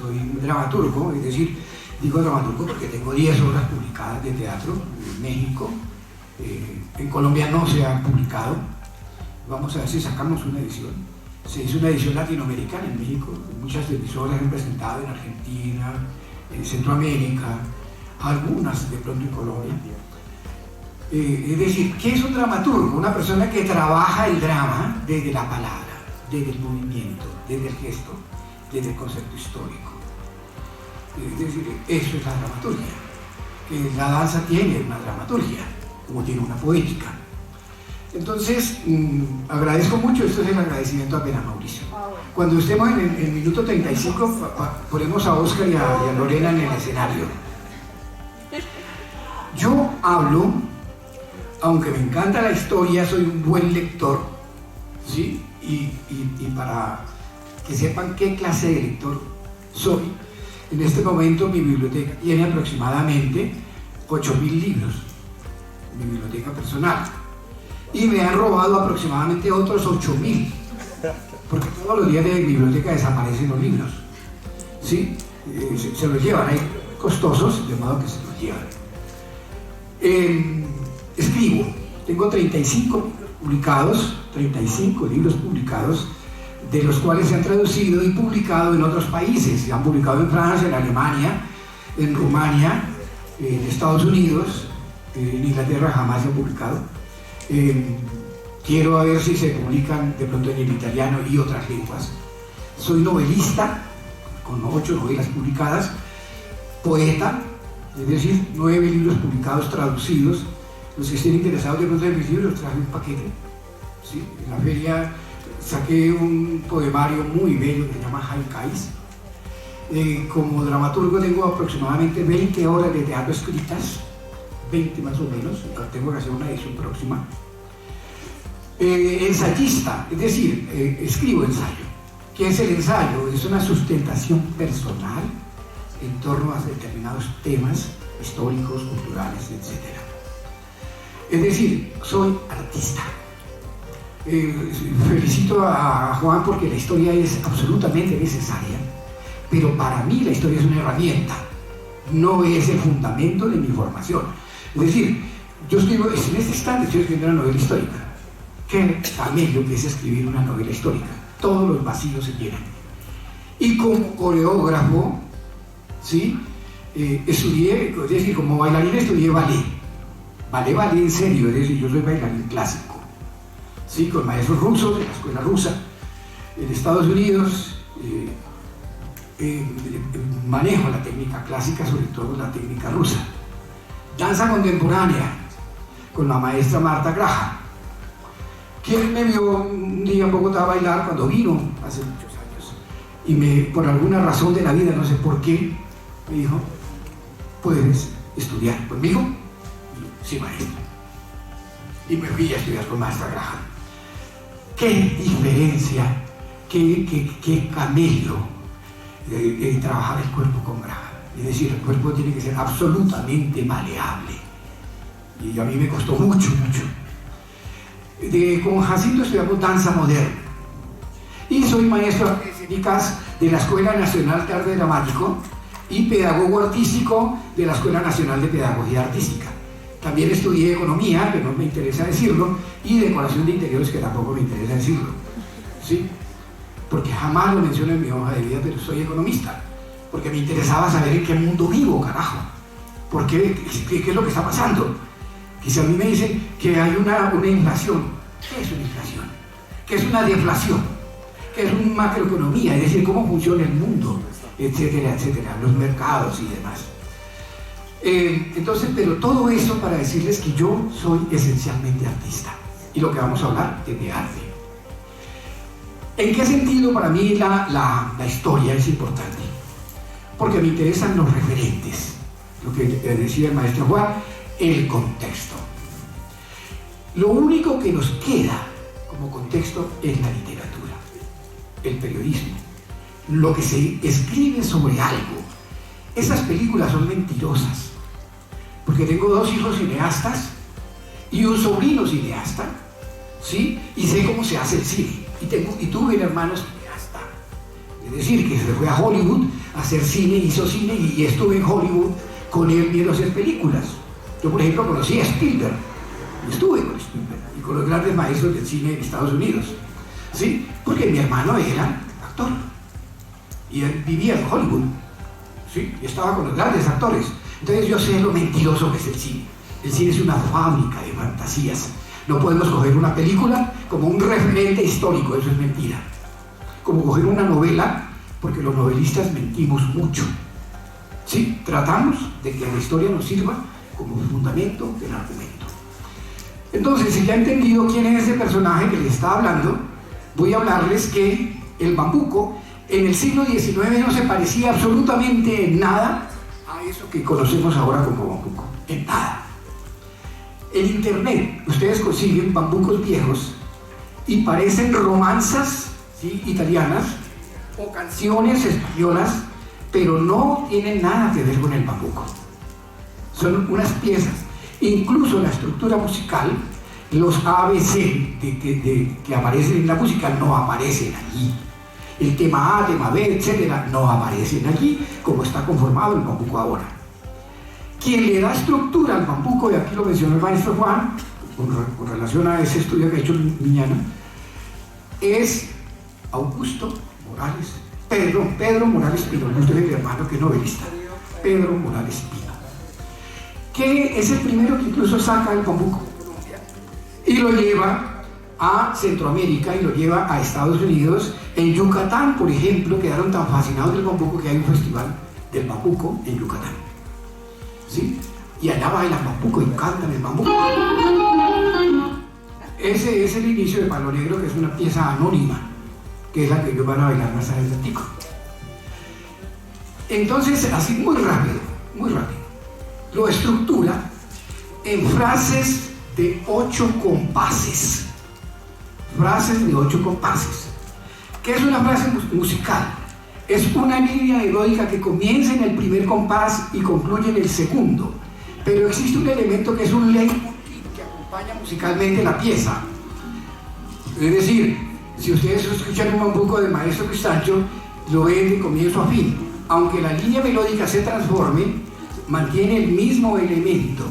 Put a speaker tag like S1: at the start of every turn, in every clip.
S1: soy un dramaturgo, es decir, digo dramaturgo porque tengo 10 obras publicadas de teatro en México. En Colombia no se han publicado. Vamos a ver si sacamos una edición. Se hizo una edición latinoamericana en México. Muchas de mis obras han presentado en Argentina, en Centroamérica, algunas de pronto en Colombia. Es decir, ¿qué es un dramaturgo? Una persona que trabaja el drama desde la palabra, desde el movimiento, desde el gesto, desde el concepto histórico. Es decir, eso es la dramaturgia. La danza tiene una dramaturgia, como tiene una poética. Entonces, agradezco mucho, esto es el agradecimiento apenas, Mauricio. Cuando estemos en el minuto 35, ponemos a Oscar y a Lorena en el escenario. Yo hablo, aunque me encanta la historia, soy un buen lector, ¿sí? Y para que sepan qué clase de lector soy, en este momento mi biblioteca tiene aproximadamente 8.000 libros, mi biblioteca personal, y me han robado aproximadamente otros 8.000, porque todos los días de mi biblioteca desaparecen los libros, ¿sí? Se los llevan, hay costosos, de modo que se los llevan. Escribo, tengo 35 libros publicados, de los cuales se han traducido y publicado en otros países. Se han publicado en Francia, en Alemania, en Rumania, en Estados Unidos, en Inglaterra jamás se han publicado. Quiero ver si se publican de pronto en el italiano y otras lenguas. Soy novelista, con 8 novelas publicadas, poeta, es decir, 9 libros publicados, traducidos. Los que estén interesados de pronto en mis libros, traje un paquete, ¿sí? En la feria saqué un poemario muy bello que se llama Haikais. Como dramaturgo tengo aproximadamente 20 horas de teatro escritas, 20 más o menos, tengo que hacer una edición próxima. Ensayista, es decir, escribo ensayo. ¿Qué es el ensayo? Es una sustentación personal en torno a determinados temas históricos, culturales, etc. Es decir, soy artista. Felicito a Juan porque la historia es absolutamente necesaria, pero para mí la historia es una herramienta, no es el fundamento de mi formación. Es decir, yo escribo, en este instante estoy escribiendo una novela histórica. ¿Qué camello que es escribir una novela histórica? Todos los vacíos se llenan. Y como coreógrafo, ¿sí? Estudié, es decir, como bailarín estudié ballet en serio, es decir, yo soy bailarín clásico, ¿sí? Con maestros rusos, de la escuela rusa. En Estados Unidos manejo la técnica clásica, sobre todo la técnica rusa. Danza contemporánea, con la maestra Marta Graham, quien me vio un día en Bogotá a bailar cuando vino hace muchos años, y por alguna razón de la vida, no sé por qué, me dijo: ¿puedes estudiar conmigo? Y yo, sí, maestro. Y me fui a estudiar con maestra Graham. ¡Qué diferencia! ¡Qué camello trabajar el cuerpo con Graham! Es decir, el cuerpo tiene que ser absolutamente maleable. Y a mí me costó mucho. Con Jacinto estudiamos danza moderna. Y soy maestro de escénicas de la Escuela Nacional de Arte Dramático y pedagogo artístico de la Escuela Nacional de Pedagogía Artística. También estudié economía, que no me interesa decirlo, y decoración de interiores, que tampoco me interesa decirlo, ¿sí? Porque jamás lo menciono en mi hoja de vida, pero soy economista, porque me interesaba saber en qué mundo vivo, carajo. ¿Por qué? ¿Qué es lo que está pasando? Que si a mí me dicen que hay una inflación, ¿qué es una inflación? ¿Qué es una deflación? ¿Qué es una macroeconomía? Es decir, cómo funciona el mundo, etcétera, etcétera, los mercados y demás. Entonces, pero todo eso para decirles que yo soy esencialmente artista, y lo que vamos a hablar es de arte. ¿En qué sentido para mí la historia es importante? Porque me interesan los referentes, lo que decía el maestro Juan, el contexto. Lo único que nos queda como contexto es la literatura, el periodismo, lo que se escribe sobre algo. Esas películas son mentirosas, porque tengo 2 hijos cineastas y un sobrino cineasta, ¿sí? Y sé cómo se hace el cine, y tuve un hermano cineasta. Es decir, que se fue a Hollywood a hacer cine, hizo cine y estuve en Hollywood con él viendo hacer películas. Yo, por ejemplo, conocí a Spielberg, estuve con Spielberg y con los grandes maestros del cine de Estados Unidos, ¿sí? Porque mi hermano era actor y él vivía en Hollywood, ¿sí? Y estaba con los grandes actores. Entonces yo sé lo mentiroso que es el cine. El cine es una fábrica de fantasías. No podemos coger una película como un referente histórico, eso es mentira. Como coger una novela, porque los novelistas mentimos mucho. Sí, tratamos de que la historia nos sirva como fundamento del argumento. Entonces, si ya he entendido quién es ese personaje que les estaba hablando, voy a hablarles que el bambuco en el siglo XIX no se parecía absolutamente en nada a eso que conocemos ahora como bambuco. En nada. En internet ustedes consiguen bambucos viejos y parecen romanzas, ¿sí?, italianas o canciones españolas, pero no tienen nada que ver con el bambuco. Son unas piezas. Incluso la estructura musical, los ABC que aparecen en la música no aparecen allí. El tema A, tema B, etcétera, no aparecen allí como está conformado el bambuco ahora. Quien le da estructura al bambuco, y aquí lo mencionó el maestro Juan, con relación a ese estudio que ha hecho Miñana, es Augusto Morales, Pedro Morales Pino. Augusto es el hermano que es novelista, Pedro Morales Pino, que es el primero que incluso saca el bambuco y lo lleva a Centroamérica y lo lleva a Estados Unidos. En Yucatán, por ejemplo, quedaron tan fascinados del bambuco que hay un festival del bambuco en Yucatán, ¿sí? Y allá bailan bambuco y cantan el bambuco. Ese es el inicio de Palo Negro, que es una pieza anónima, que es la que ellos van a bailar más adelante. Entonces, así muy rápido, lo estructura en frases de 8 compases. Frases de 8 compases. ¿Qué es una frase musical? Es una línea melódica que comienza en el primer compás y concluye en el segundo. Pero existe un elemento que es un leitmotiv que acompaña musicalmente la pieza. Es decir, si ustedes escuchan un bambuco del maestro Cristancho, lo ven de comienzo a fin. Aunque la línea melódica se transforme, mantiene el mismo elemento,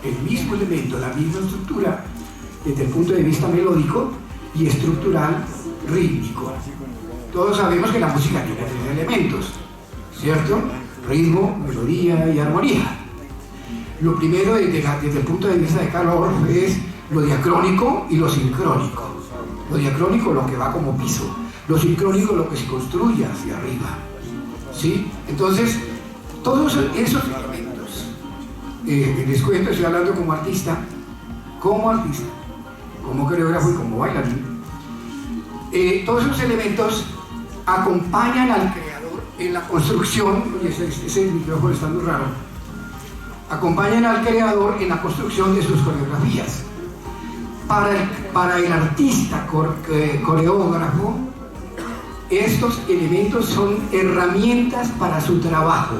S1: la misma estructura desde el punto de vista melódico y estructural rítmico. Todos sabemos que la música tiene 3 elementos, ¿cierto? Ritmo, melodía y armonía. Lo primero desde el punto de vista de Carl Orff es lo diacrónico y lo sincrónico. Lo diacrónico, lo que va como piso. Lo sincrónico, lo que se construye hacia arriba, ¿sí? Entonces, todos esos elementos, les cuento, estoy hablando como artista, como coreógrafo y como bailarín. Todos esos elementos acompañan al creador en la construcción, y ese micrófono está muy raro, acompañan al creador en la construcción de sus coreografías. Para el artista coreógrafo, estos elementos son herramientas para su trabajo,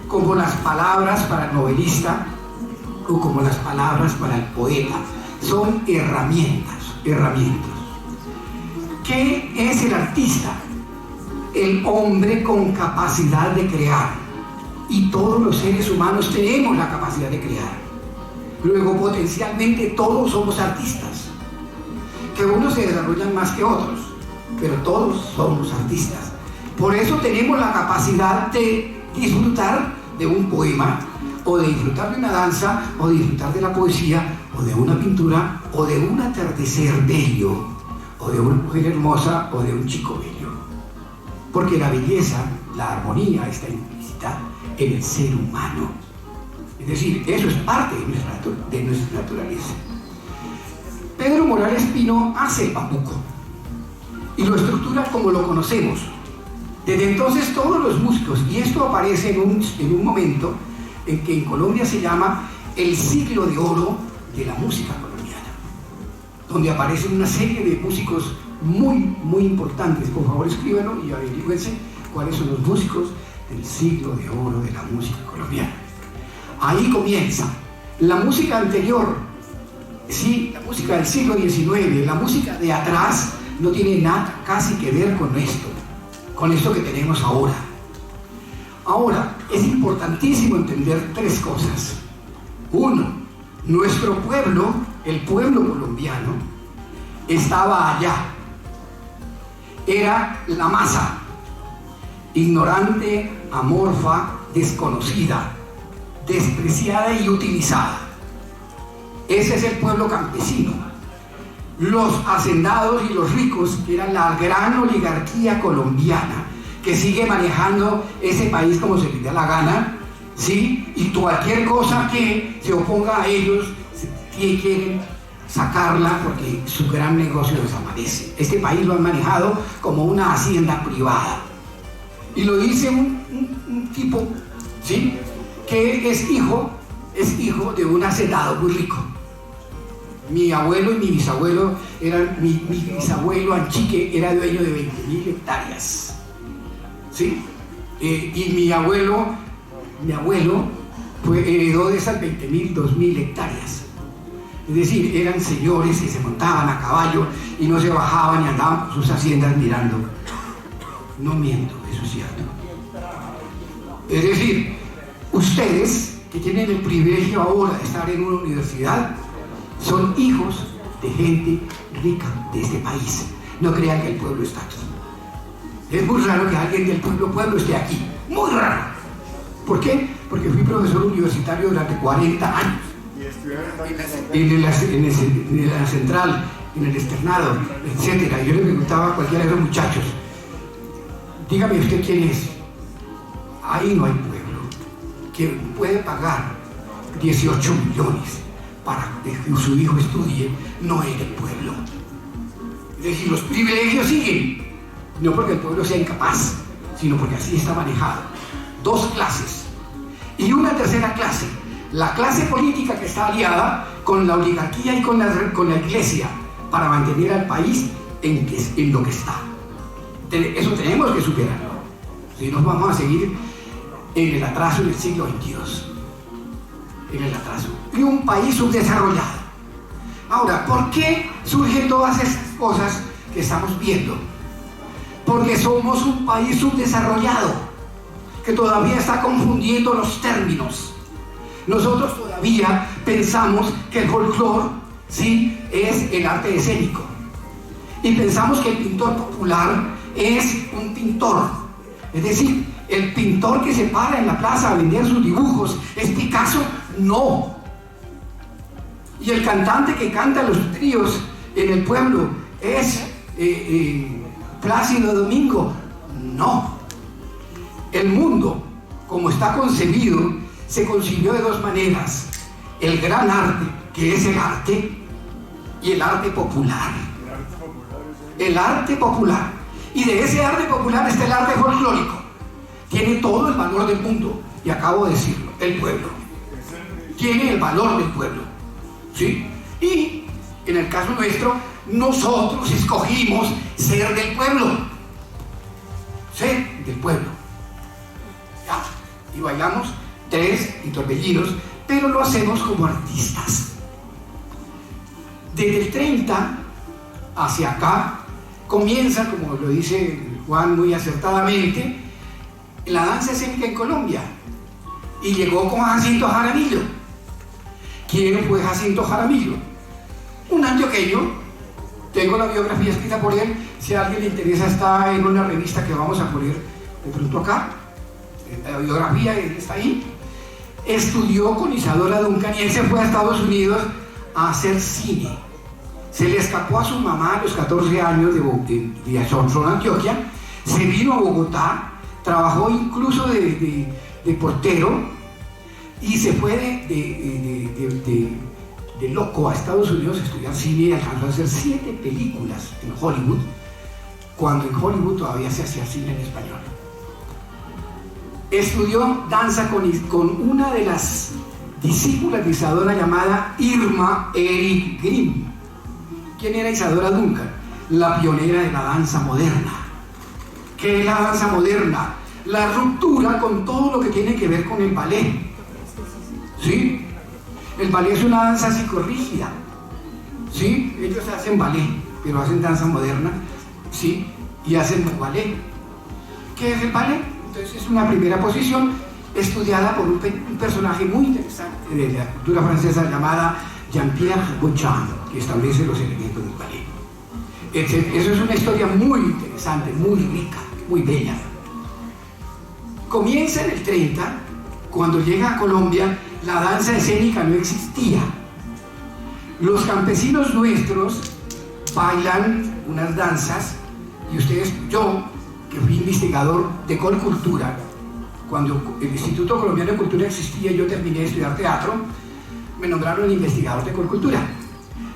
S1: como las palabras para el novelista o como las palabras para el poeta. Son herramientas. ¿Qué es el artista? El hombre con capacidad de crear. Y todos los seres humanos tenemos la capacidad de crear. Luego, potencialmente, todos somos artistas. Que unos se desarrollan más que otros, pero todos somos artistas. Por eso tenemos la capacidad de disfrutar de un poema, o de disfrutar de una danza, o de disfrutar de la poesía, o de una pintura, o de un atardecer bello, o de una mujer hermosa, o de un chico bello. Porque la belleza, la armonía está implícita en el ser humano. Es decir, eso es parte de nuestra naturaleza. Pedro Morales Pino hace el bambuco y lo estructura como lo conocemos. Desde entonces todos los músicos, y esto aparece en un momento en que en Colombia se llama el siglo de oro de la música colombiana, donde aparecen una serie de músicos muy importantes. Por favor, escríbanlo y averígüense cuáles son los músicos del siglo de oro de la música colombiana. Ahí comienza. La música anterior, sí, la música del siglo XIX, la música de atrás, no tiene nada casi que ver con esto. con esto que tenemos ahora. Ahora, es importantísimo entender tres cosas. Uno, nuestro pueblo, el pueblo colombiano, estaba allá. Era la masa, ignorante, amorfa, desconocida, despreciada y utilizada. Ese es el pueblo campesino. Los hacendados y los ricos, que eran la gran oligarquía colombiana, que sigue manejando ese país como se les da la gana, ¿sí? Y cualquier cosa que se oponga a ellos, quieren sacarla porque su gran negocio desaparece. Este país lo han manejado como una hacienda privada. Y lo dice un tipo, ¿sí?, que es hijo de un hacendado muy rico. Mi abuelo y mi bisabuelo mi bisabuelo Anchique era dueño de 20.000 hectáreas. ¿Sí? Y mi abuelo heredó de esas 20.000, 2.000 hectáreas. Es decir, eran señores que se montaban a caballo y no se bajaban y andaban por sus haciendas mirando. No miento, eso es cierto. Es decir, ustedes que tienen el privilegio ahora de estar en una universidad son hijos de gente rica de este país. No crean que el pueblo está aquí. Es muy raro que alguien del pueblo esté aquí. Muy raro. ¿Por qué? Porque fui profesor universitario durante 40 años. En la central, en el externado, etc. Yo le preguntaba a cualquiera de los muchachos, dígame usted quién es. Ahí no hay pueblo que puede pagar 18 millones para que su hijo estudie. No es del pueblo. Es decir, los privilegios siguen, no porque el pueblo sea incapaz, sino porque así está manejado. Dos clases y una tercera clase, la clase política que está aliada con la oligarquía y con la iglesia para mantener al país en lo que está. Eso tenemos que superarlo, si no vamos a seguir en el atraso del siglo XXII, en el atraso, y un país subdesarrollado. Ahora, ¿por qué surgen todas estas cosas que estamos viendo? Porque somos un país subdesarrollado, que todavía está confundiendo los términos. Nosotros todavía pensamos que el folclore, ¿sí?, es el arte escénico. Y pensamos que el pintor popular es un pintor. Es decir, el pintor que se para en la plaza a vender sus dibujos es Picasso. No. Y el cantante que canta los tríos en el pueblo es Plácido Domingo. No. El mundo, como está concebido, se concibió de dos maneras: el gran arte, que es el arte, y el arte popular. El arte popular. Y de ese arte popular está el arte folclórico. Tiene todo el valor del mundo. Y acabo de decirlo, el pueblo. Tiene el valor del pueblo. ¿Sí? Y en el caso nuestro, nosotros escogimos ser del pueblo. Ser del pueblo. Ya. Y bailamos tres y torbellinos, pero lo hacemos como artistas. Desde el 30 hacia acá comienza, como lo dice Juan muy acertadamente, la danza escénica en Colombia, y llegó con Jacinto Jaramillo. ¿Quién fue Jacinto Jaramillo? Un antioqueño. Tengo la biografía escrita por él. Si a alguien le interesa, está en una revista que vamos a poner de pronto acá. La biografía está ahí. Estudió con Isadora Duncan y él se fue a Estados Unidos a hacer cine. Se le escapó a su mamá a los 14 años de Asunción, Antioquia. Se vino a Bogotá, trabajó incluso de portero y se fue de loco a Estados Unidos a estudiar cine y alcanzó a hacer 7 películas en Hollywood, cuando en Hollywood todavía se hacía cine en español. Estudió danza con una de las discípulas de Isadora llamada Irma Eric Grimm. ¿Quién era Isadora Duncan? La pionera de la danza moderna. ¿Qué es la danza moderna? La ruptura con todo lo que tiene que ver con el ballet. ¿Sí? El ballet es una danza psicorrígida. ¿Sí? Ellos hacen ballet, pero hacen danza moderna. ¿Sí? Y hacen ballet. ¿Qué es el ballet? Entonces es una primera posición estudiada por un personaje muy interesante de la cultura francesa llamada Jean-Pierre Beauchamp, que establece los elementos del ballet. Eso es una historia muy interesante, muy rica, muy bella. Comienza en el 30, cuando llega a Colombia, la danza escénica no existía. Los campesinos nuestros bailan unas danzas, y ustedes, yo, que fui investigador de Colcultura, cuando el Instituto Colombiano de Cultura existía y yo terminé de estudiar teatro, me nombraron investigador de Colcultura.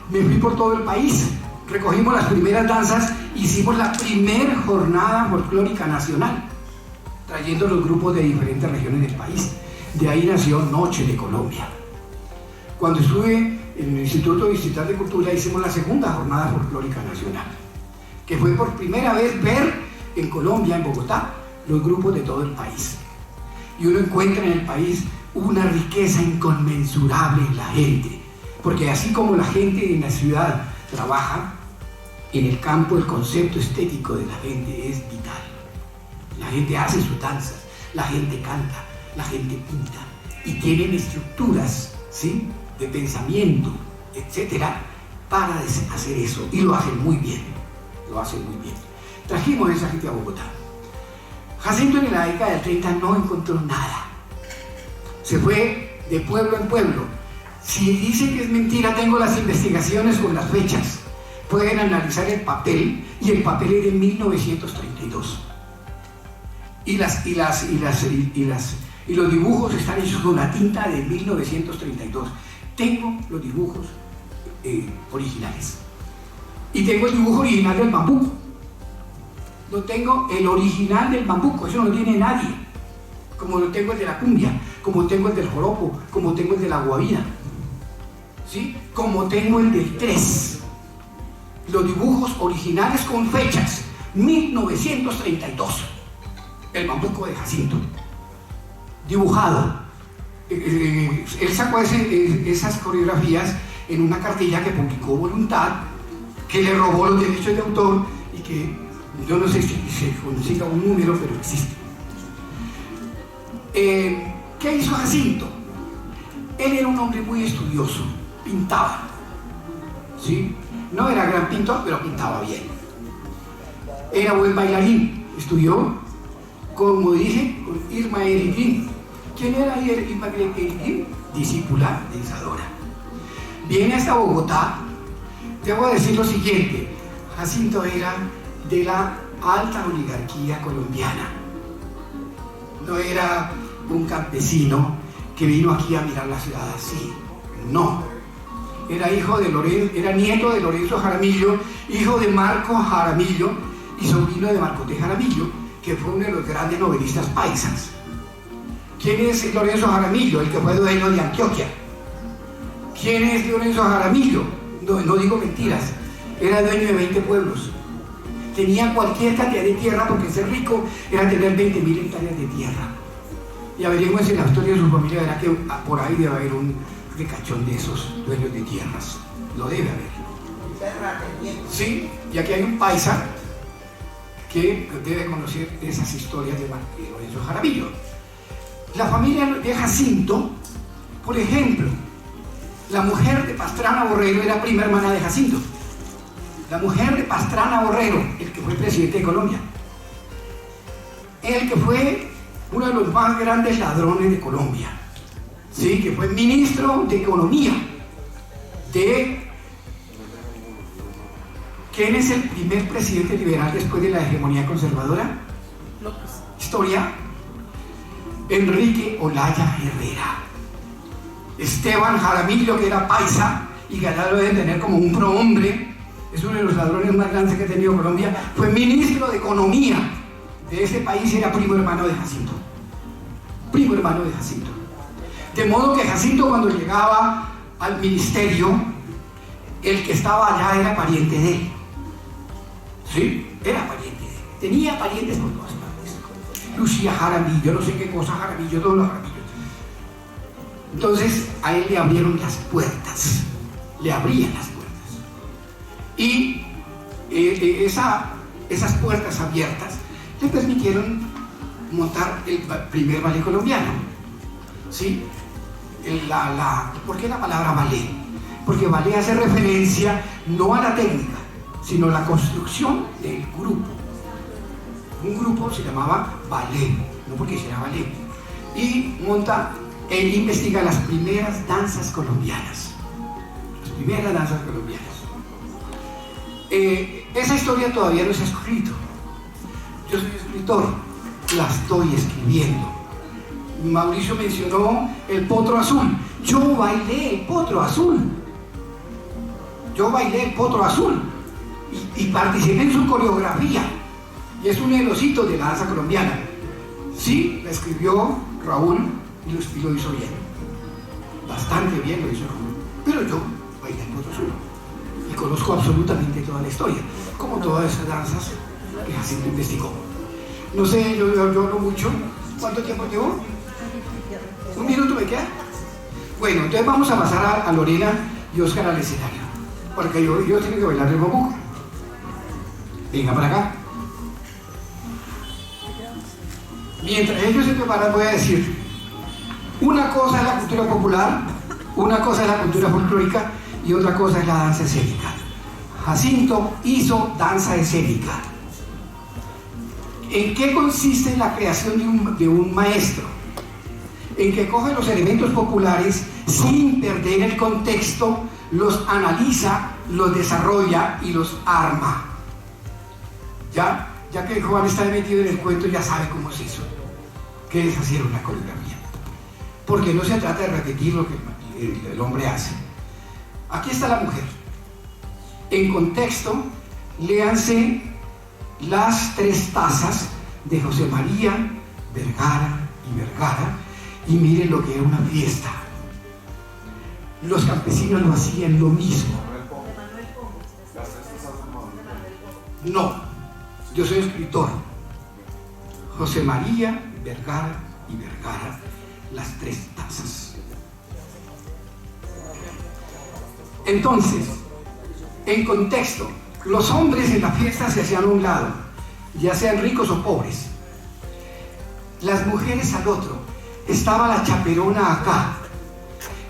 S1: Me fui por todo el país, recogimos las primeras danzas, hicimos la primera jornada folclórica nacional, trayendo los grupos de diferentes regiones del país. De ahí nació Noche de Colombia. Cuando estuve en el Instituto Distrital de Cultura hicimos la segunda jornada folclórica nacional, que fue por primera vez ver en Colombia, en Bogotá, los grupos de todo el país. Y uno encuentra en el país una riqueza inconmensurable en la gente, porque así como la gente en la ciudad trabaja, en el campo el concepto estético de la gente es vital. La gente hace sus danzas, la gente canta, la gente pinta, y tienen estructuras, ¿sí?, de pensamiento, etcétera, para hacer eso, y lo hacen muy bien, lo hacen muy bien. Trajimos a esa gente a Bogotá. Jacinto en la década del 30 no encontró nada, se fue de pueblo en pueblo. Si dice que es mentira, tengo las investigaciones con las fechas, pueden analizar el papel, y el papel es de 1932, y los dibujos están hechos con la tinta de 1932. Tengo los dibujos originales, y tengo el dibujo original del bambuco. No tengo el original del bambuco, eso no lo tiene nadie, como lo tengo el de la cumbia, como tengo el del joropo, como tengo el de la guabina, ¿sí?, como tengo el del tres. Los dibujos originales con fechas, 1932, el bambuco de Jacinto, dibujado. Él sacó esas coreografías en una cartilla que publicó Voluntad, que le robó los derechos de autor, y que yo no sé si se consiga un número, pero existe. ¿Qué hizo Jacinto? Él era un hombre muy estudioso, pintaba, ¿sí? No era gran pintor, pero pintaba bien. Era buen bailarín, estudió, como dije, con Irma Eriquín. ¿Quién era Irma Eriquín? Discípula de Isadora. Viene hasta Bogotá. Debo decir lo siguiente: Jacinto era de la alta oligarquía colombiana. No era un campesino que vino aquí a mirar la ciudad así. No. Era era nieto de Lorenzo Jaramillo, hijo de Marco Jaramillo y sobrino de Marco T. Jaramillo, que fue uno de los grandes novelistas paisas. ¿Quién es Lorenzo Jaramillo? El que fue dueño de Antioquia. ¿Quién es Lorenzo Jaramillo? No digo mentiras. Era dueño de 20 pueblos. Tenía cualquier cantidad de tierra, porque ser rico era tener 20.000 hectáreas de tierra. Y averigüense la historia de su familia, verá que por ahí debe haber un ricachón de esos dueños de tierras. Lo debe haber. Sí, y aquí hay un paisa que debe conocer esas historias de Lorenzo Jaramillo. La familia de Jacinto, por ejemplo, la mujer de Pastrana Borrero era prima hermana de Jacinto. La mujer de Pastrana Borrero, el que fue presidente de Colombia, el que fue uno de los más grandes ladrones de Colombia, ¿sí?, que fue ministro de Economía de... ¿Quién es el primer presidente liberal después de la hegemonía conservadora? Historia. Enrique Olaya Herrera. Esteban Jaramillo, que era paisa y que allá lo deben tener como un prohombre, es uno de los ladrones más grandes que ha tenido Colombia, fue ministro de Economía de ese país, era primo hermano de Jacinto. Primo hermano de Jacinto. De modo que Jacinto, cuando llegaba al ministerio, el que estaba allá era pariente de él. ¿Sí? Era pariente de él. Tenía parientes por todas partes. Lucía Jaramillo, no sé qué cosa Jaramillo, todos los Jaramillos. Entonces a él le abrieron las puertas, le abrían las puertas. Y esas puertas abiertas le permitieron montar el primer ballet colombiano. ¿Sí? ¿Por qué la palabra ballet? Porque ballet hace referencia no a la técnica, sino a la construcción del grupo. Un grupo se llamaba ballet, no porque era ballet. Y monta, él investiga las primeras danzas colombianas. Las primeras danzas colombianas. Esa historia todavía no se ha escrito. Yo soy escritor, la estoy escribiendo. Mauricio mencionó el potro azul. Yo bailé el potro azul. Y participé en su coreografía. Y es uno de los hitos de la danza colombiana. Sí, la escribió Raúl y lo hizo bien. Bastante bien lo hizo Raúl. Pero yo bailé el potro azul. Y conozco absolutamente toda la historia. Como todas esas danzas que Jacinto investigó. No sé, yo hablo mucho. ¿Cuánto tiempo llevo? ¿Un minuto me queda? Bueno, entonces vamos a pasar a Lorena y Óscar al escenario. Porque yo tengo que bailar el bambuco. Venga para acá. Mientras ellos se preparan voy a decir, una cosa es la cultura popular, una cosa es la cultura folclórica y otra cosa es la danza escénica. Jacinto hizo danza escénica. ¿En qué consiste la creación de un maestro? En que coge los elementos populares sin perder el contexto, los analiza, los desarrolla y los arma. Ya que Juan está metido en el cuento, ya sabe cómo es eso, que es hacer una coreografía. Porque no se trata de repetir lo que el hombre hace. Aquí está la mujer. En contexto, léanse las 3 tazas de José María Vergara y miren lo que era una fiesta. Los campesinos lo hacían lo mismo. No, yo soy escritor. José María Vergara, las 3 tazas. Entonces, en contexto, los hombres en la fiesta se hacían a un lado, ya sean ricos o pobres. Las mujeres al otro. Estaba la chaperona acá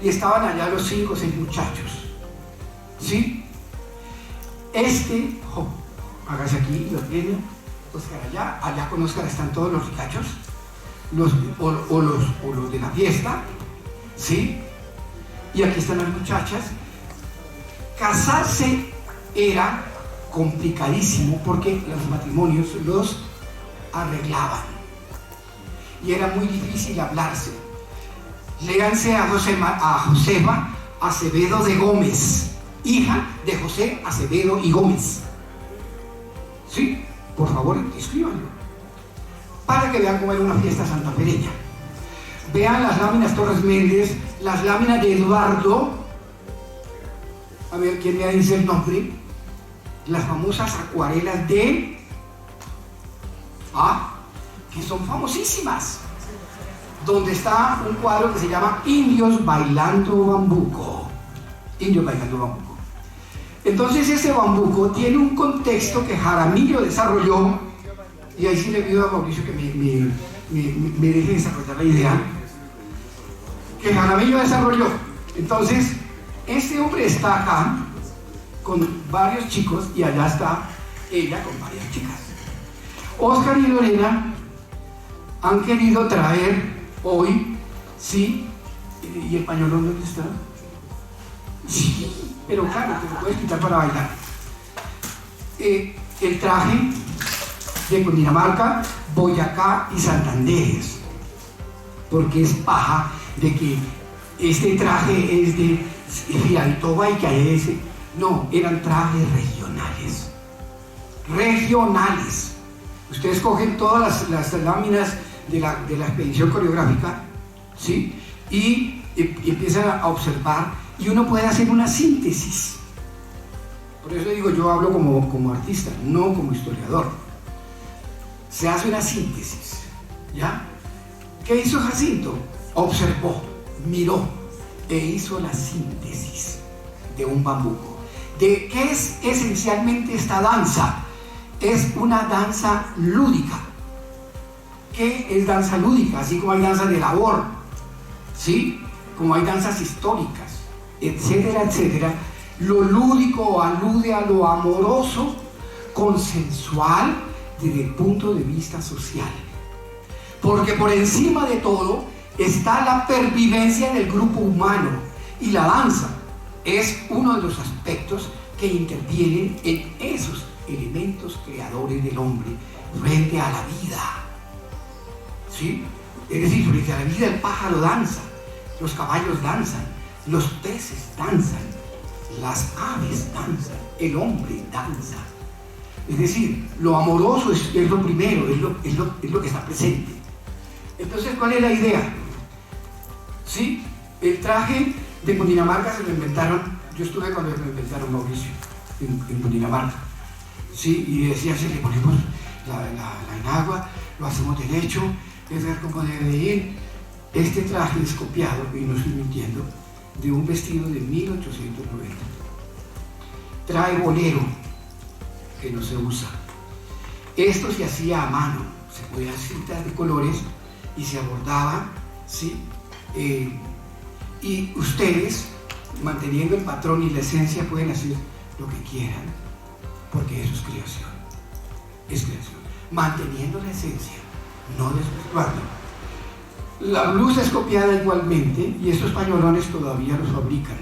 S1: y estaban allá los 5 o 6 muchachos. ¿Sí? Hágase aquí, lo tiene. Óscar allá con Óscar están todos los ricachos, los de la fiesta. ¿Sí? Y aquí están las muchachas. Casarse era complicadísimo porque los matrimonios los arreglaban y era muy difícil hablarse. Léanse a Josefa Acevedo de Gómez, hija de José Acevedo y Gómez. ¿Sí? Por favor, escríbanlo para que vean cómo era una fiesta santafereña. Vean las láminas Torres Méndez, las láminas de Eduardo. A ver, ¿quién me dice el nombre? Las famosas acuarelas de... que son famosísimas. Donde está un cuadro que se llama Indios Bailando Bambuco. Indios Bailando Bambuco. Entonces ese bambuco tiene un contexto que Jaramillo desarrolló, y ahí sí le pido a Mauricio que me deje desarrollar la idea, que Jaramillo desarrolló. Entonces, este hombre está acá con varios chicos y allá está ella con varias chicas. Óscar y Lorena han querido traer hoy, ¿sí? ¿Y el pañolón dónde está? Sí, pero claro, te lo puedes quitar para bailar. El traje de Cundinamarca, Boyacá y Santander, porque es paja de que este traje es de Fialtoba y que hay ese. No, eran trajes regionales. Ustedes cogen todas las láminas de la expedición coreográfica, ¿sí? Y empiezan a observar y uno puede hacer una síntesis. Por eso digo, yo hablo como artista, no como historiador. Se hace una síntesis, ¿ya? ¿Qué hizo Jacinto? Observó, miró e hizo la síntesis de un bambuco. ¿De qué es esencialmente esta danza? Es una danza lúdica que es danza lúdica, así como hay danza de labor, ¿sí? Como hay danzas históricas, etcétera, etcétera. Lo lúdico alude a lo amoroso, consensual, desde el punto de vista social. Porque por encima de todo está la pervivencia del grupo humano, y la danza es uno de los aspectos que intervienen en esos elementos creadores del hombre frente a la vida. ¿Sí? Es decir, frente a la vida el pájaro danza, los caballos danzan, los peces danzan, las aves danzan, el hombre danza. Es decir, lo amoroso es lo primero, es lo que está presente. Entonces, ¿cuál es la idea? ¿Sí? El traje de Cundinamarca se lo inventaron, yo estuve cuando lo inventaron, Mauricio, en Cundinamarca. ¿Sí? Y decía, si le ponemos la enagua, lo hacemos derecho, es ver cómo debe ir. Este traje es copiado, y no estoy mintiendo, de un vestido de 1890. Trae bolero, que no se usa. Esto se hacía a mano, se podían cintas de colores y se abordaba, ¿sí? Y ustedes, manteniendo el patrón y la esencia, pueden hacer lo que quieran, porque eso es creación. Es creación. Manteniendo la esencia, no desvirtuando. La blusa es copiada igualmente, y estos pañolones todavía los fabrican.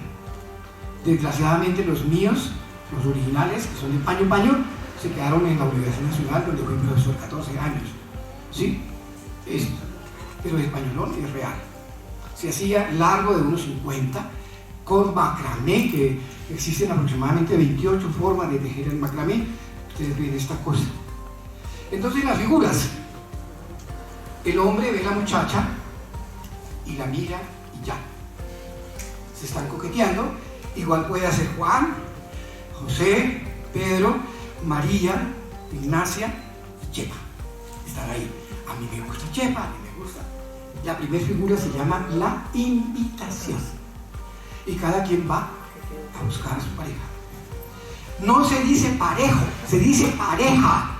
S1: Desgraciadamente los míos, los originales, que son de paño, se quedaron en la Universidad Nacional, donde fui profesor 14 años. ¿Sí? Pero el pañolón es real. Se hacía largo de unos 50, con macramé, que existen aproximadamente 28 formas de tejer el macramé. Ustedes ven esta cosa. Entonces las figuras, el hombre ve a la muchacha y la mira y ya. Se están coqueteando. Igual puede hacer Juan, José, Pedro, María, Ignacia y Chepa. Están ahí. A mí me gusta Chepa, a mí me gusta. La primera figura se llama la invitación. Y cada quien va a buscar a su pareja. No se dice parejo, se dice pareja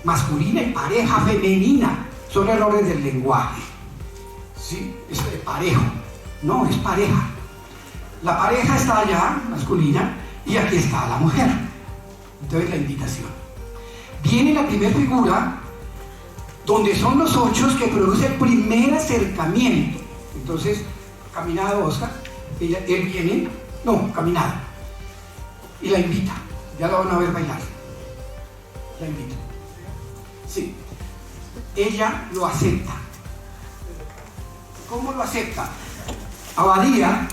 S1: masculina y pareja femenina. Son errores del lenguaje. ¿Sí? Es de parejo. No, es pareja. La pareja está allá, masculina, y aquí está la mujer. Entonces la invitación. Viene la primera figura, donde son los 8 que produce el primer acercamiento. Entonces, caminado Oscar, él viene, no, caminado, y la invita. Ya la van a ver bailar. La invita. Sí. Ella lo acepta. ¿Cómo lo acepta? Abadía,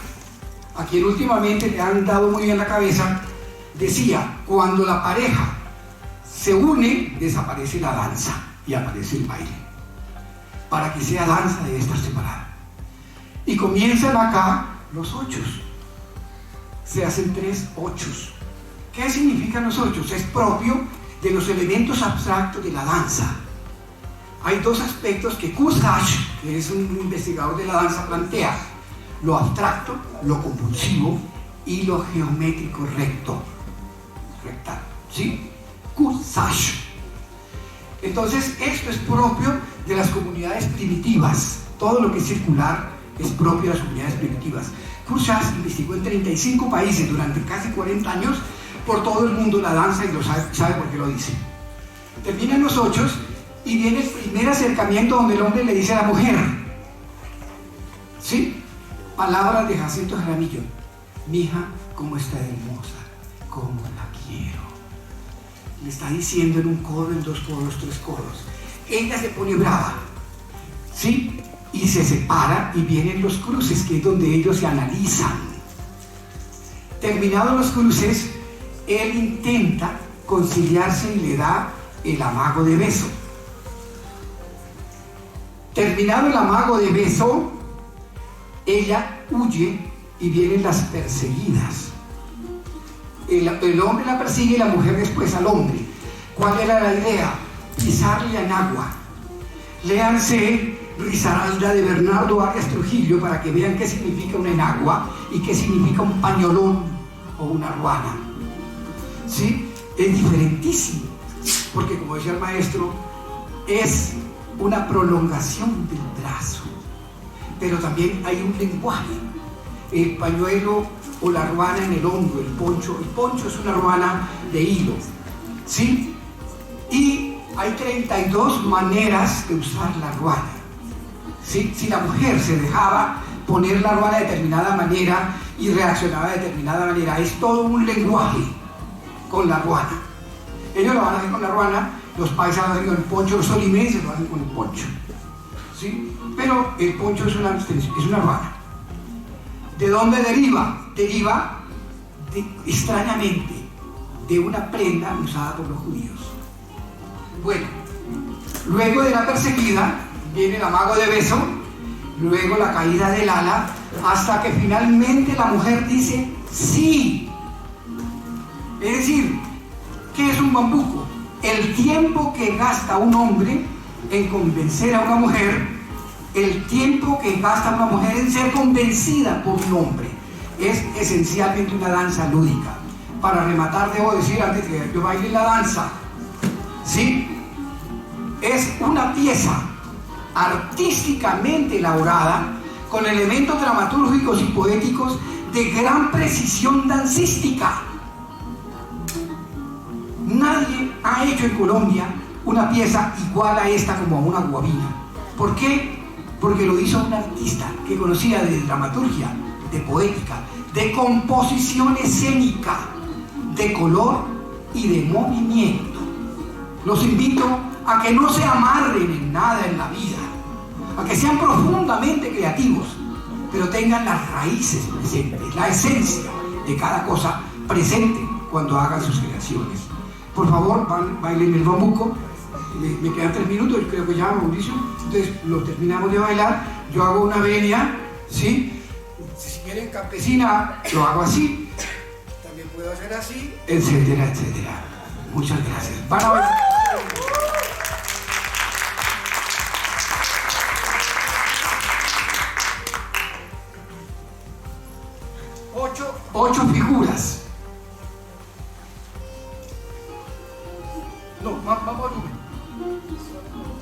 S1: a quien últimamente le han dado muy bien la cabeza, decía, cuando la pareja se une, desaparece la danza y aparece el baile. Para que sea danza debe estar separada. Y comienzan acá los 8. Se hacen 3 8. ¿Qué significan los 8? Es propio de los elementos abstractos de la danza. Hay 2 aspectos que Kurzhas, que es un investigador de la danza, plantea: lo abstracto, lo compulsivo y lo geométrico recto. Rectal, ¿sí? Kurzhas. Entonces, esto es propio de las comunidades primitivas. Todo lo que es circular es propio de las comunidades primitivas. Kurzhas investigó en 35 países durante casi 40 años por todo el mundo la danza, y lo sabe por qué lo dice. Terminan los 8 y viene el primer acercamiento donde el hombre le dice a la mujer, ¿sí? Palabras de Jacinto Jaramillo: mija, cómo está hermosa, cómo la quiero. Le está diciendo en un codo, en 2 codos, 3 codos. Ella se pone brava, ¿sí? Y se separa y vienen los cruces, que es donde ellos se analizan. Terminados los cruces, él intenta conciliarse y le da el amago de beso. Terminado el amago de beso, ella huye y vienen las perseguidas. El hombre la persigue y la mujer después al hombre. ¿Cuál era la idea? Pisarle en agua. Léanse Risaralda de Bernardo Arias Trujillo para que vean qué significa una enagua y qué significa un pañolón o una ruana. ¿Sí? Es diferentísimo, porque como decía el maestro, es una prolongación del brazo, pero también hay un lenguaje. El pañuelo o la ruana en el hombro, el poncho es una ruana de hilo, ¿sí? Y hay 32 maneras de usar la ruana, ¿sí? Si la mujer se dejaba poner la ruana de determinada manera y reaccionaba de determinada manera, es todo un lenguaje con la ruana. Ellos lo van a hacer con la ruana, los paisas lo hacen con el poncho, los tolimenses lo hacen con el poncho, ¿sí? Pero el poncho es una ruana. ¿De dónde deriva? Deriva, extrañamente, de una prenda usada por los judíos. Bueno, luego de la perseguida viene el amago de beso, luego la caída del ala, hasta que finalmente la mujer dice sí. Es decir, ¿qué es un bambuco? El tiempo que gasta un hombre en convencer a una mujer, el tiempo que gasta una mujer en ser convencida por un hombre, es esencialmente una danza lúdica. Para rematar, debo decir, antes que yo baile la danza, ¿sí? Es una pieza artísticamente elaborada con elementos dramatúrgicos y poéticos de gran precisión dancística. Nadie ha hecho en Colombia una pieza igual a esta como a una guabina. ¿Por qué? Porque lo hizo un artista que conocía de dramaturgia, de poética, de composición escénica, de color y de movimiento. Los invito a que no se amarren en nada en la vida, a que sean profundamente creativos, pero tengan las raíces presentes, la esencia de cada cosa presente cuando hagan sus creaciones. Por favor, bailen el bambuco. Me quedan 3 minutos, creo que ya, Mauricio. Entonces lo terminamos de bailar. Yo hago una venia, ¿sí? Si quieren campesina, lo hago así. También puedo hacer así, etcétera, etcétera. Muchas gracias. Van a bailar. 8 figuras. No, vamos al número.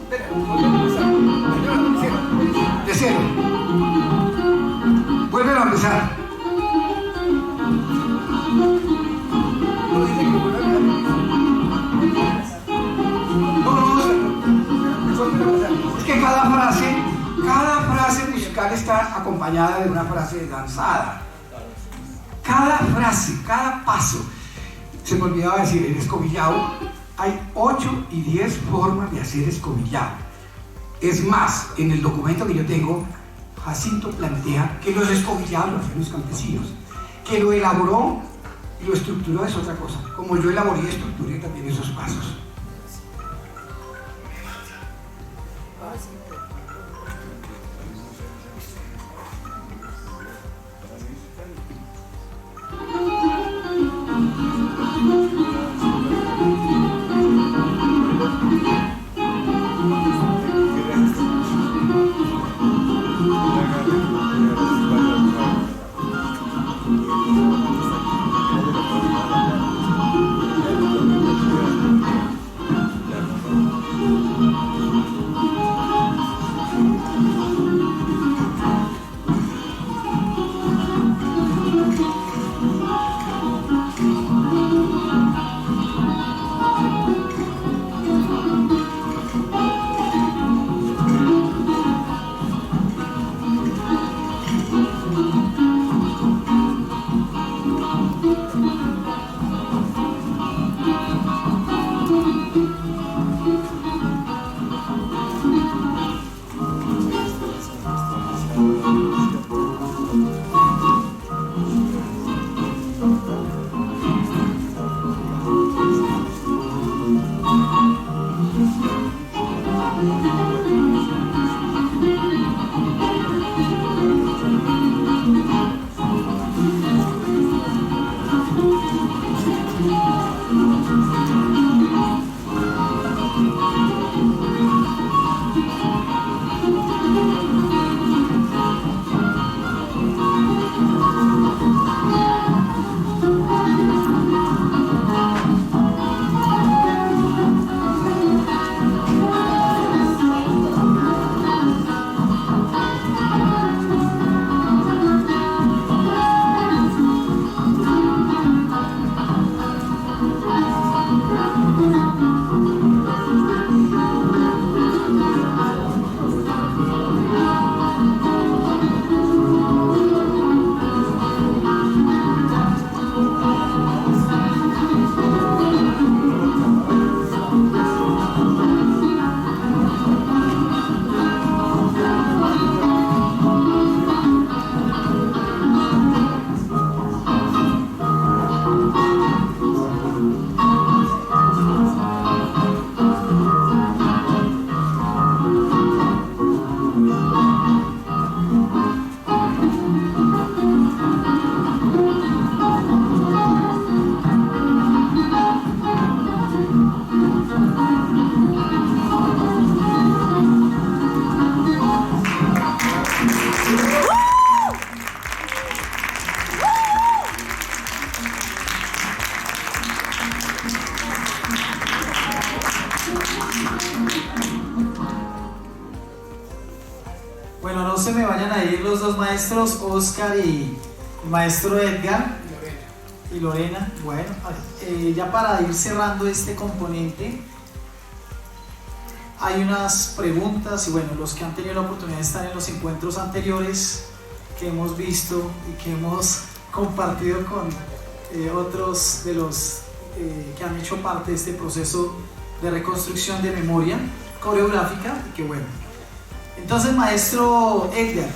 S1: Espera, de cero. Vuelven a empezar. No dice que vuelvan a empezar. No. Es que cada frase musical está acompañada de una frase danzada. Cada frase, cada paso. Se me olvidaba decir, el escobillado, hay 8 y 10 formas de hacer escobillado. Es más, en el documento que yo tengo, Jacinto plantea que los escobillados los hacen los campesinos. Que lo elaboró y lo estructuró es otra cosa. Como yo elaboré y estructuré también esos pasos.
S2: Bueno, no se me vayan a ir los dos maestros, Oscar y maestro Edgar y Lorena. Bueno, ya para ir cerrando este componente, hay unas preguntas y bueno, los que han tenido la oportunidad de estar en los encuentros anteriores que hemos visto y que hemos compartido con otros de los que han hecho parte de este proceso de reconstrucción de memoria coreográfica, y que bueno. Entonces, maestro Edgar,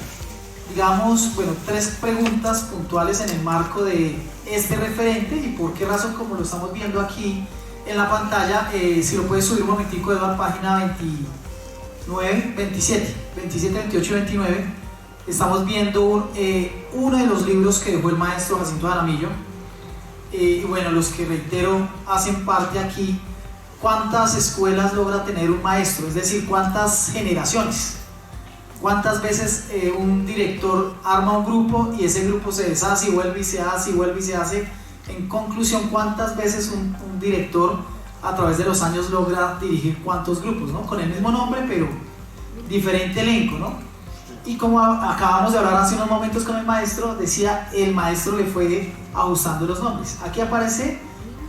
S2: digamos, bueno, 3 preguntas puntuales en el marco de este referente y por qué razón, como lo estamos viendo aquí en la pantalla, si lo puedes subir un momentico, Eduardo, página 29, 27, 28 y 29, estamos viendo uno de los libros que dejó el maestro Jacinto Jaramillo, y bueno, los que reitero hacen parte aquí. ¿Cuántas escuelas logra tener un maestro? Es decir, ¿cuántas generaciones? ¿Cuántas veces un director arma un grupo y ese grupo se deshace y vuelve y se hace y vuelve y se hace? En conclusión, ¿cuántas veces un director a través de los años logra dirigir cuántos grupos, ¿no? Con el mismo nombre, pero diferente elenco, ¿no? Y como acabamos de hablar hace unos momentos con el maestro, decía, el maestro le fue ajustando los nombres. Aquí aparece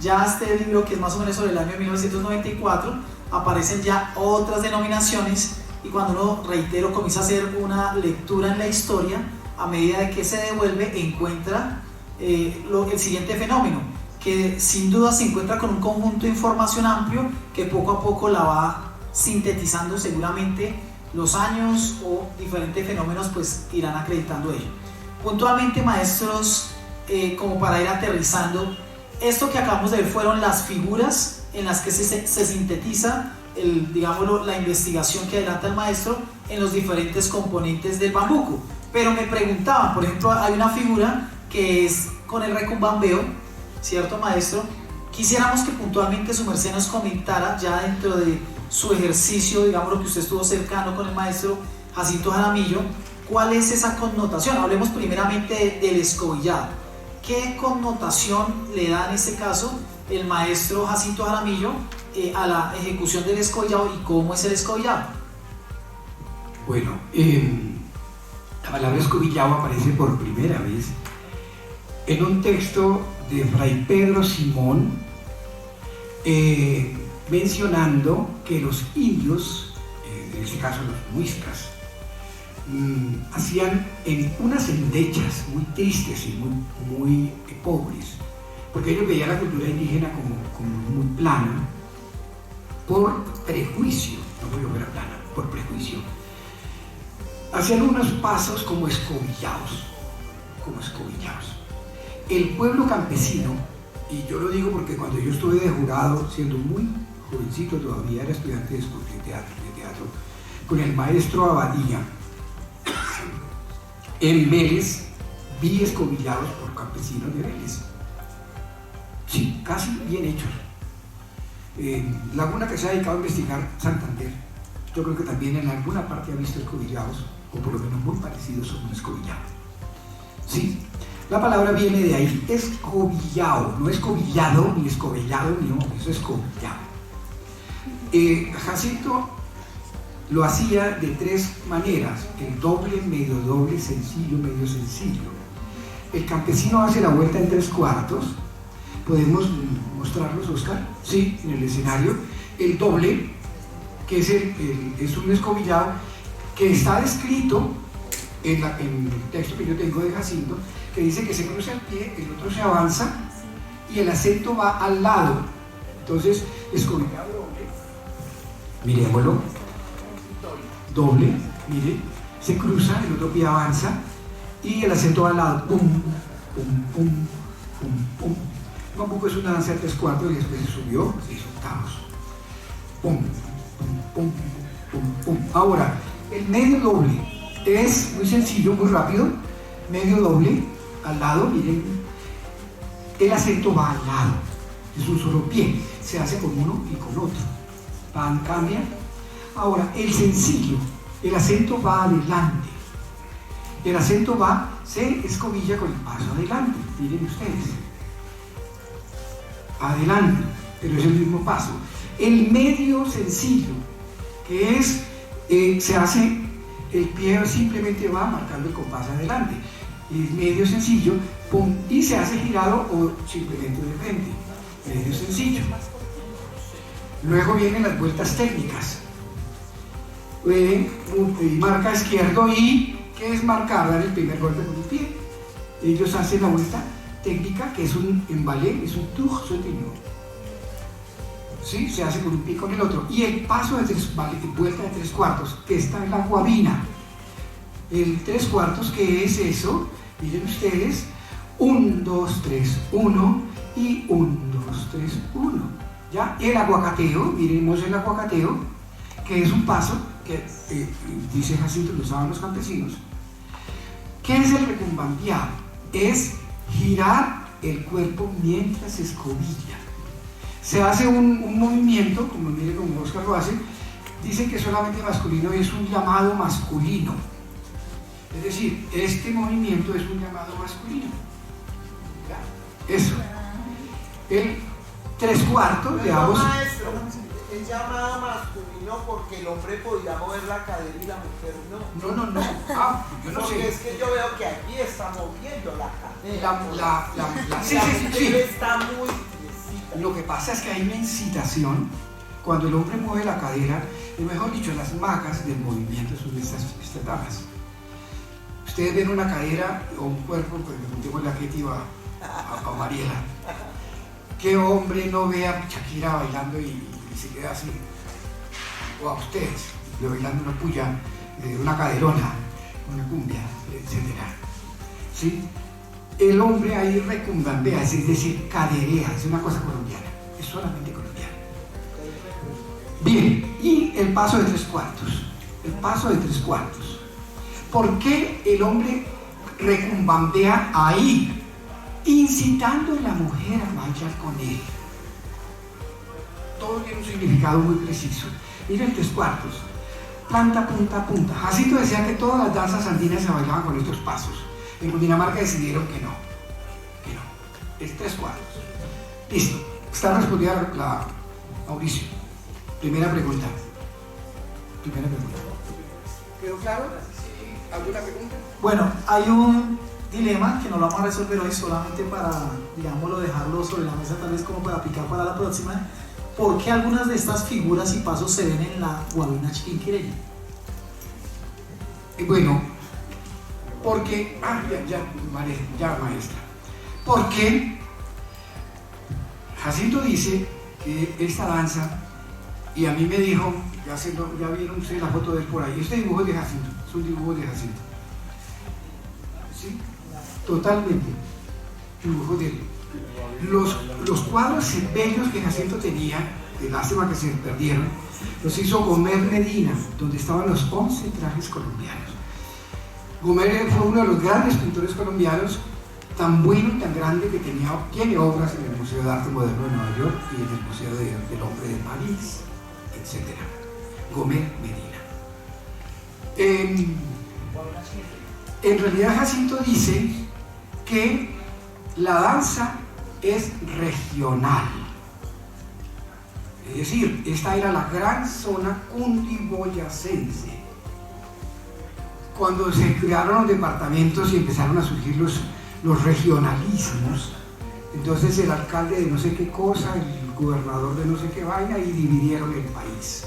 S2: ya este libro, que es más o menos sobre el año 1994, aparecen ya otras denominaciones, y cuando uno, reitero, comienza a hacer una lectura en la historia, a medida de que se devuelve, encuentra el siguiente fenómeno, que sin duda se encuentra con un conjunto de información amplio que poco a poco la va sintetizando. Seguramente los años o diferentes fenómenos pues irán acreditando ello. Puntualmente, maestros, como para ir aterrizando, esto que acabamos de ver fueron las figuras en las que se sintetiza digámoslo, la investigación que adelanta el maestro en los diferentes componentes del bambuco. Pero me preguntaban, por ejemplo, hay una figura que es con el recumbambeo, ¿cierto, maestro? Quisiéramos que puntualmente su merced nos comentara, ya dentro de su ejercicio, digamos, lo que usted estuvo cercano con el maestro Jacinto Jaramillo, ¿cuál es esa connotación? Hablemos primeramente del escobillado. ¿Qué connotación le da en este caso el maestro Jacinto Jaramillo a la ejecución del escobillado, y cómo es el escobillado?
S1: Bueno, la palabra escobillado aparece por primera vez en un texto de Fray Pedro Simón, mencionando que los indios, en este caso los muiscas, hacían en unas endechas muy tristes y muy pobres, porque ellos veían la cultura indígena como muy plana, por prejuicio, no porque fuera plana, por prejuicio. Hacían unos pasos como escobillados. El pueblo campesino, y yo lo digo porque cuando yo estuve de jurado, siendo muy jovencito todavía, era estudiante de teatro, con el maestro Abadía, en Vélez, vi escobillados por campesinos de Vélez. Sí, casi bien hechos. Laguna, que se ha dedicado a investigar Santander, yo creo que también en alguna parte ha visto escobillados, o por lo menos muy parecidos a un escobillado. Sí, la palabra viene de ahí, escobillado, no escobillado, ni escobillado, ni no, eso es escobillado. Jacinto lo hacía de 3 maneras: el doble, medio doble, sencillo, medio sencillo. El campesino hace la vuelta en 3/4. ¿Podemos mostrarlos, Oscar? Sí, en el escenario. El doble, que es un escobillado que está descrito en el texto que yo tengo de Jacinto, que dice que se cruza el pie, el otro se avanza y el acento va al lado. Entonces, escobillado doble. Miremoslo. Doble, mire, se cruza, el otro pie avanza y el acento va al lado. Pum, pum, pum, pum, pum. Tampoco es una danza de 3/4 y después se subió 6 octavos. Pum, pum, pum, pum, pum. Ahora, el medio doble es muy sencillo, muy rápido. Medio doble al lado, miren, el acento va al lado, es un solo pie, se hace con uno y con otro. Van, cambia. Ahora, el sencillo, el acento va adelante. El acento se escobilla con el paso adelante, miren ustedes. Adelante, pero es el mismo paso. El medio sencillo, que es, se hace el pie simplemente va marcando el compás adelante. Es medio sencillo, pum, y se hace girado o simplemente de frente. Medio sencillo. Luego vienen las vueltas técnicas. Marca izquierdo y, ¿qué es marcar? Dar el primer golpe con el pie. Ellos hacen la vuelta técnica, que es en ballet, es un tour sautillant. ¿Sí? Se hace con un pie y con el otro. Y el paso de vuelta de 3/4, que está en la guabina. El 3/4, ¿qué es eso? Miren ustedes, 1, 2, 3, 1 y 1, 2, 3, 1. ¿Ya? El aguacateo, miremos el aguacateo, que es un paso que dice Jacinto, lo usaban los campesinos. ¿Qué es el recumbampeado? Es girar el cuerpo mientras se escobilla. Se hace un movimiento, como mire como Oscar lo hace, dice que solamente masculino es un llamado masculino. Es decir, este movimiento es un llamado masculino. ¿Ya? Eso. El 3/4, veamos.
S3: Maestro, es llamado masculino porque el hombre podía mover la cadera y la mujer no.
S1: No. Yo no
S3: porque
S1: sé.
S3: es que yo veo que aquí está moviendo la cadera.
S1: Sí.
S3: Está muy tiesita.
S1: Lo que pasa es que hay una incitación. Cuando el hombre mueve la cadera, mejor dicho, las marcas del movimiento son estas damas. Ustedes ven una cadera o un cuerpo, pues le preguntemos la adjetiva a Mariela. ¿Qué hombre no ve a Shakira bailando y se queda así? O a ustedes, bailando una puya, una caderona, una cumbia, etc. ¿Sí? El hombre ahí recumbambea, es decir, caderea, es una cosa colombiana, es solamente colombiana. Bien, y el paso de 3/4. El paso de 3/4. ¿Por qué el hombre recumbambea ahí? Incitando a la mujer a bailar con él. Todo tiene un significado muy preciso. Miren 3/4. Planta, punta, punta. Jacinto decía que todas las danzas andinas se bailaban con estos pasos. En Cundinamarca decidieron que no. Es 3/4. Listo. Está respondida la Mauricio. Primera pregunta. ¿Quedó claro? ¿Alguna pregunta?
S2: Bueno, hay un dilema que no lo vamos a resolver hoy solamente para, digámoslo, dejarlo sobre la mesa tal vez como para picar para la próxima. ¿Por qué algunas de estas figuras y pasos se ven en la guabina chiquinquereña?
S1: Bueno, porque... ya maestra. Porque Jacinto dice que esta danza, y a mí me dijo, ya vieron ustedes la foto de él por ahí, este dibujo es de Jacinto, es un dibujo de Jacinto. ¿Sí? Totalmente. Dibujo de él. Los cuadros bellos que Jacinto tenía, de lástima que se perdieron, los hizo Gomer Medina, donde estaban los 11 trajes colombianos. Gomer fue uno de los grandes pintores colombianos, tan bueno y tan grande que tiene obras en el Museo de Arte Moderno de Nueva York y en el Museo del Hombre de París, etc. Gomer Medina. En realidad Jacinto dice que la danza es regional. Es decir, esta era la gran zona cundiboyacense. Cuando se crearon los departamentos y empezaron a surgir los regionalismos, entonces el alcalde de no sé qué cosa, el gobernador de no sé qué vaina, y dividieron el país.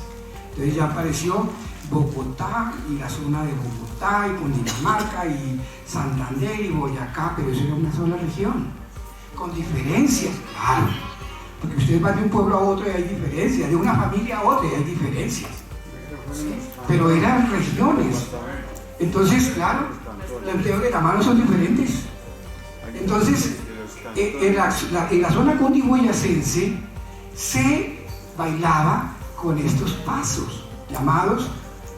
S1: Entonces ya apareció Bogotá y la zona de Bogotá y Cundinamarca y Santander y Boyacá, pero eso era una sola región, con diferencias, claro, porque ustedes van de un pueblo a otro y hay diferencias, de una familia a otra y hay diferencias, ¿sí? Pero eran regiones. Entonces, claro, los dedos de la mano son diferentes. Entonces, en la zona cundiboyacense se bailaba con estos pasos llamados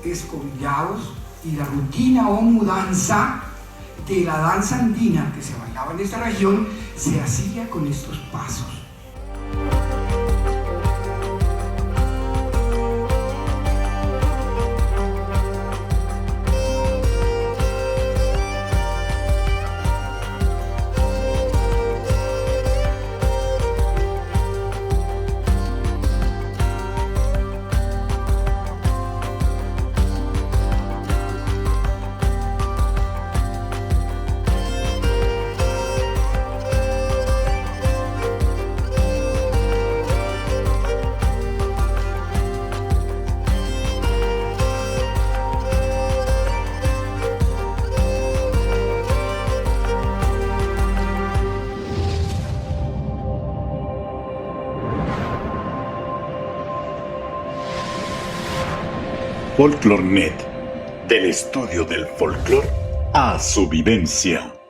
S1: escobillados, y la rutina o mudanza de la danza andina que se bailaba en esta región se hacía con estos pasos.
S4: Folklornet, del estudio del folclore a su vivencia.